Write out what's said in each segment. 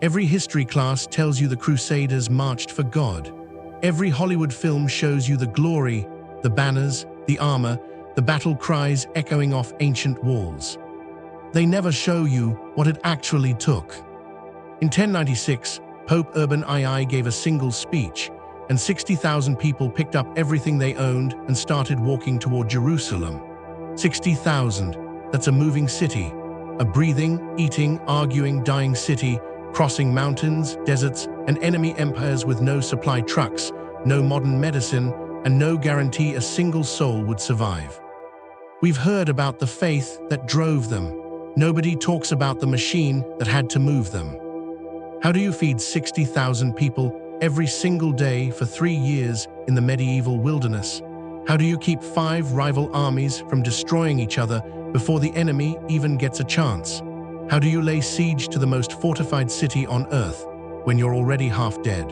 Every history class tells you the Crusaders marched for God. Every Hollywood film shows you the glory, the banners, the armor, the battle cries echoing off ancient walls. They never show you what it actually took. In 1096, Pope Urban II gave a single speech, and 60,000 people picked up everything they owned and started walking toward Jerusalem. 60,000, that's a moving city, a breathing, eating, arguing, dying city, crossing mountains, deserts, and enemy empires with no supply trucks, no modern medicine, and no guarantee a single soul would survive. We've heard about the faith that drove them. Nobody talks about the machine that had to move them. How do you feed 60,000 people every single day for 3 years in the medieval wilderness? How do you keep 5 rival armies from destroying each other before the enemy even gets a chance? How do you lay siege to the most fortified city on earth when you're already half dead?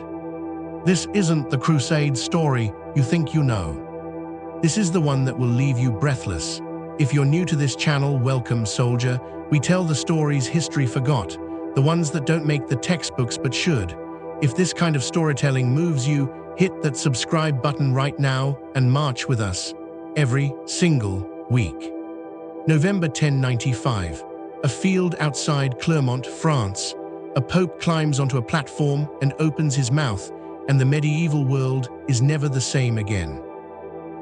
This isn't the Crusade story you think you know. This is the one that will leave you breathless. If you're new to this channel, welcome, soldier. We tell the stories history forgot, the ones that don't make the textbooks but should. If this kind of storytelling moves you, hit that subscribe button right now and march with us every single week. November 1095. A field outside Clermont, France. A pope climbs onto a platform and opens his mouth, and the medieval world is never the same again.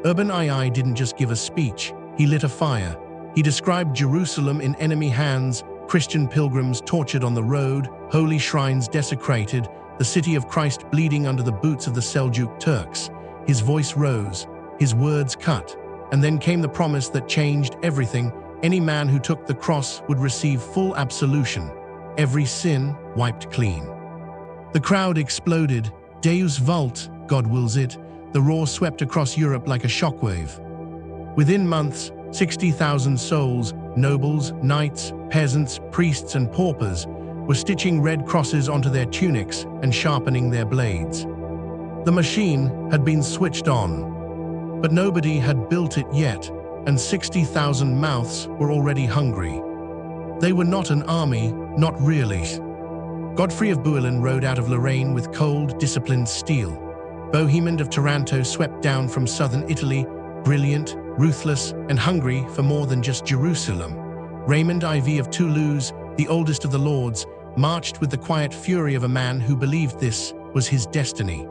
Urban II didn't just give a speech, he lit a fire. He described Jerusalem in enemy hands, Christian pilgrims tortured on the road, holy shrines desecrated, the city of Christ bleeding under the boots of the Seljuk Turks. His voice rose, his words cut, and then came the promise that changed everything. Any man who took the cross would receive full absolution, every sin wiped clean. The crowd exploded. Deus Vult, God wills it. The roar swept across Europe like a shockwave. Within months, 60,000 souls, nobles, knights, peasants, priests, and paupers, were stitching red crosses onto their tunics and sharpening their blades. The machine had been switched on, but nobody had built it yet, and 60,000 mouths were already hungry. They were not an army, not really. Godfrey of Bohemond rode out of Lorraine with cold, disciplined steel. Bohemond of Taranto swept down from southern Italy, brilliant, ruthless, and hungry for more than just Jerusalem. Raymond IV of Toulouse, the oldest of the lords, marched with the quiet fury of a man who believed this was his destiny.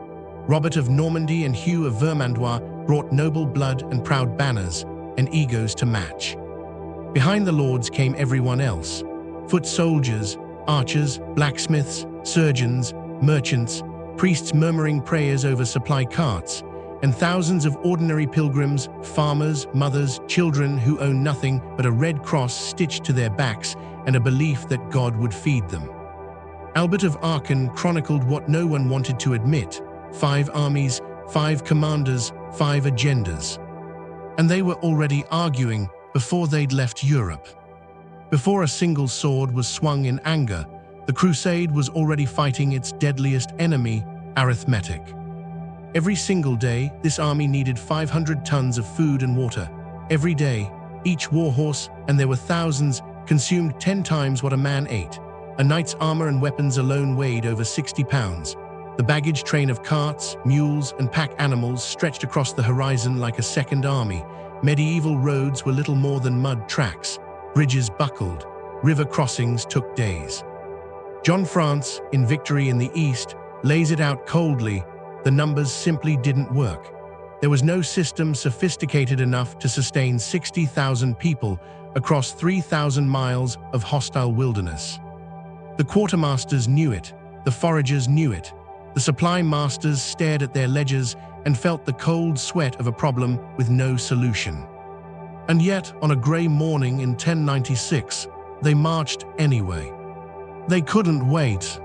Robert of Normandy and Hugh of Vermandois brought noble blood and proud banners, and egos to match. Behind the lords came everyone else: foot soldiers, archers, blacksmiths, surgeons, merchants, priests murmuring prayers over supply carts, and thousands of ordinary pilgrims, farmers, mothers, children who own nothing but a red cross stitched to their backs and a belief that God would feed them. Albert of Aachen chronicled what no one wanted to admit: 5 armies, 5 commanders, 5 agendas. And they were already arguing before they'd left Europe. Before a single sword was swung in anger, the crusade was already fighting its deadliest enemy, arithmetic. Every single day, this army needed 500 tons of food and water. Every day, each warhorse, and there were thousands, consumed 10 times what a man ate. A knight's armor and weapons alone weighed over 60 pounds. The baggage train of carts, mules, and pack animals stretched across the horizon like a second army. Medieval roads were little more than mud tracks. Bridges buckled. River crossings took days. John France, in Victory in the East, lays it out coldly: the numbers simply didn't work. There was no system sophisticated enough to sustain 60,000 people across 3,000 miles of hostile wilderness. The quartermasters knew it. The foragers knew it. The supply masters stared at their ledgers and felt the cold sweat of a problem with no solution. And yet, on a grey morning in 1096, they marched anyway. They couldn't wait.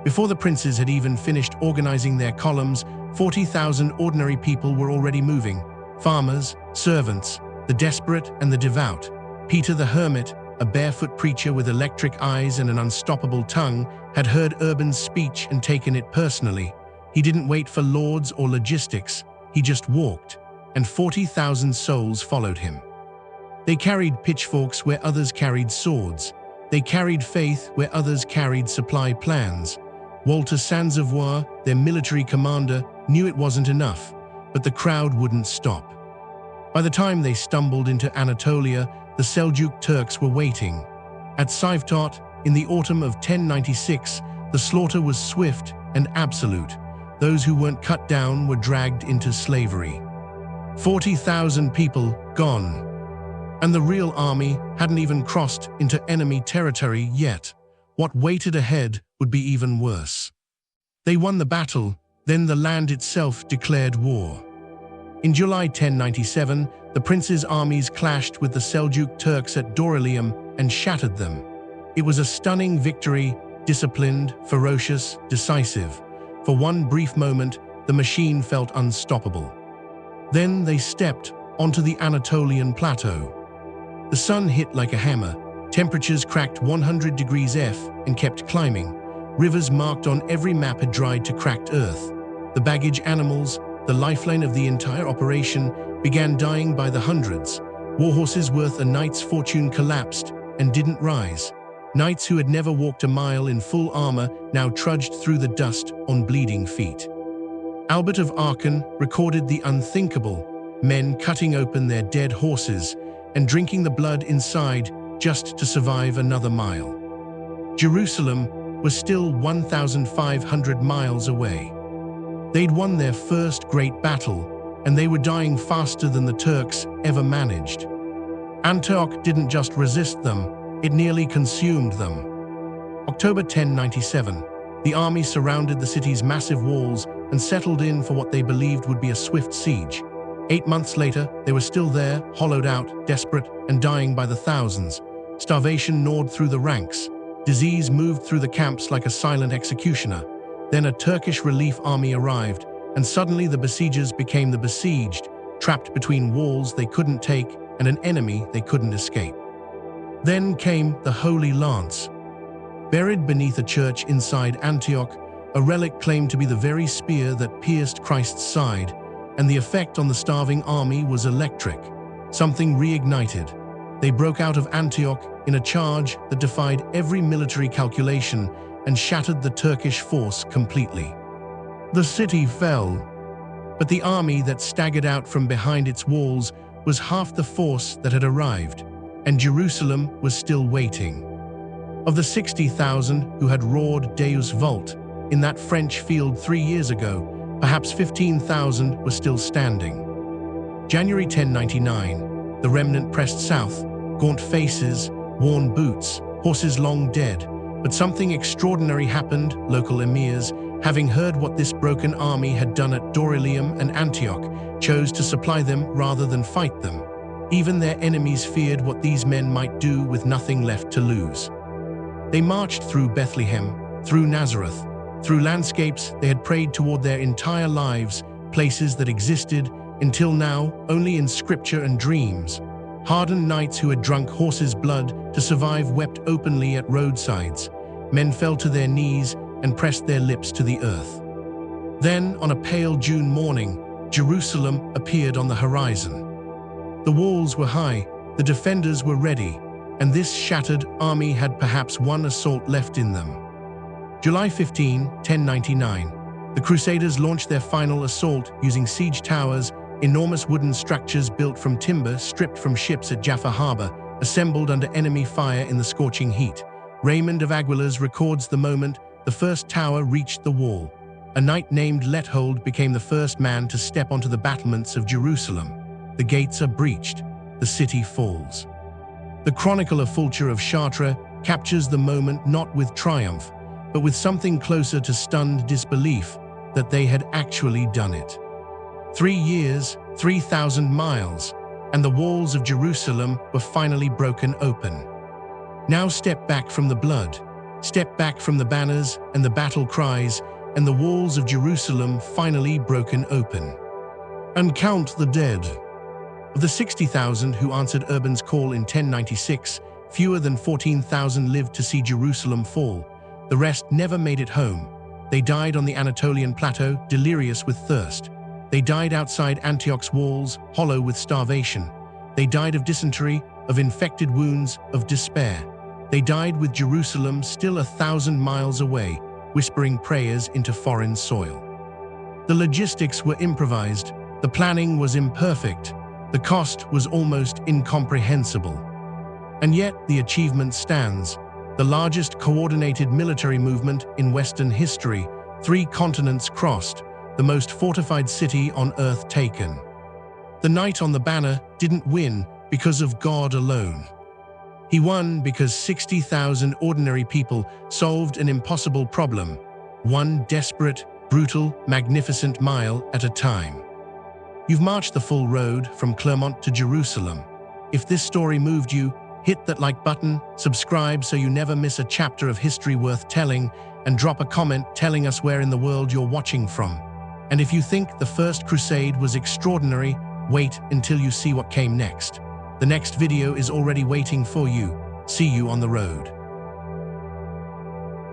Before the princes had even finished organizing their columns, 40,000 ordinary people were already moving. Farmers, servants, the desperate and the devout. Peter the Hermit, a barefoot preacher with electric eyes and an unstoppable tongue, had heard Urban's speech and taken it personally. He didn't wait for lords or logistics. He just walked, and 40,000 souls followed him. They carried pitchforks where others carried swords. They carried faith where others carried supply plans. Walter Sanzavour, their military commander, knew it wasn't enough, but the crowd wouldn't stop. By the time they stumbled into Anatolia, the Seljuk Turks were waiting. At Sivtot, in the autumn of 1096, the slaughter was swift and absolute. Those who weren't cut down were dragged into slavery. 40,000 people gone. And the real army hadn't even crossed into enemy territory yet. What waited ahead would be even worse. They won the battle, then the land itself declared war. In July 1097, the prince's armies clashed with the Seljuk Turks at Dorylaeum and shattered them. It was a stunning victory, disciplined, ferocious, decisive. For one brief moment, the machine felt unstoppable. Then they stepped onto the Anatolian plateau. The sun hit like a hammer, temperatures cracked 100 degrees F and kept climbing. Rivers marked on every map had dried to cracked earth. The baggage animals, the lifeline of the entire operation, began dying by the hundreds. Warhorses worth a knight's fortune collapsed and didn't rise. Knights who had never walked a mile in full armor now trudged through the dust on bleeding feet. Albert of Aachen recorded the unthinkable, men cutting open their dead horses and drinking the blood inside just to survive another mile. Jerusalem was still 1,500 miles away. They'd won their first great battle, and they were dying faster than the Turks ever managed. Antioch didn't just resist them, it nearly consumed them. October 1097, the army surrounded the city's massive walls and settled in for what they believed would be a swift siege. 8 months later, they were still there, hollowed out, desperate, and dying by the thousands. Starvation gnawed through the ranks. Disease moved through the camps like a silent executioner. Then a Turkish relief army arrived, and suddenly the besiegers became the besieged, trapped between walls they couldn't take and an enemy they couldn't escape. Then came the Holy Lance. Buried beneath a church inside Antioch, a relic claimed to be the very spear that pierced Christ's side, and the effect on the starving army was electric. Something reignited. They broke out of Antioch in a charge that defied every military calculation and shattered the Turkish force completely. The city fell, but the army that staggered out from behind its walls was half the force that had arrived, and Jerusalem was still waiting. Of the 60,000 who had roared Deus Vult in that French field 3 years ago, perhaps 15,000 were still standing. January 1099, the remnant pressed south, gaunt faces, worn boots, horses long dead. But something extraordinary happened. Local emirs, having heard what this broken army had done at Dorylaeum and Antioch, chose to supply them rather than fight them. Even their enemies feared what these men might do with nothing left to lose. They marched through Bethlehem, through Nazareth, through landscapes they had prayed toward their entire lives, places that existed, until now, only in scripture and dreams. Hardened knights who had drunk horses' blood to survive wept openly at roadsides. Men fell to their knees and pressed their lips to the earth. Then, on a pale June morning, Jerusalem appeared on the horizon. The walls were high, the defenders were ready, and this shattered army had perhaps one assault left in them. July 15, 1099, the Crusaders launched their final assault using siege towers, enormous wooden structures built from timber stripped from ships at Jaffa Harbor, assembled under enemy fire in the scorching heat. Raymond of Aguilas records the moment the first tower reached the wall. A knight named Lethold became the first man to step onto the battlements of Jerusalem. The gates are breached, the city falls. The chronicler Fulcher of Chartres captures the moment not with triumph, but with something closer to stunned disbelief that they had actually done it. 3 years, 3,000 miles, and the walls of Jerusalem were finally broken open. Now step back from the blood, step back from the banners and the battle cries, and the walls of Jerusalem finally broken open. And count the dead. Of the 60,000 who answered Urban's call in 1096, fewer than 14,000 lived to see Jerusalem fall. The rest never made it home. They died on the Anatolian plateau, delirious with thirst. They died outside Antioch's walls, hollow with starvation. They died of dysentery, of infected wounds, of despair. They died with Jerusalem still 1,000 miles away, whispering prayers into foreign soil. The logistics were improvised, the planning was imperfect, the cost was almost incomprehensible. And yet the achievement stands, the largest coordinated military movement in Western history, 3 continents crossed, the most fortified city on earth taken. The knight on the banner didn't win because of God alone. He won because 60,000 ordinary people solved an impossible problem, one desperate, brutal, magnificent mile at a time. You've marched the full road from Clermont to Jerusalem. If this story moved you, hit that like button, subscribe so you never miss a chapter of history worth telling, and drop a comment telling us where in the world you're watching from. And if you think the First Crusade was extraordinary, wait until you see what came next. The next video is already waiting for you. See you on the road.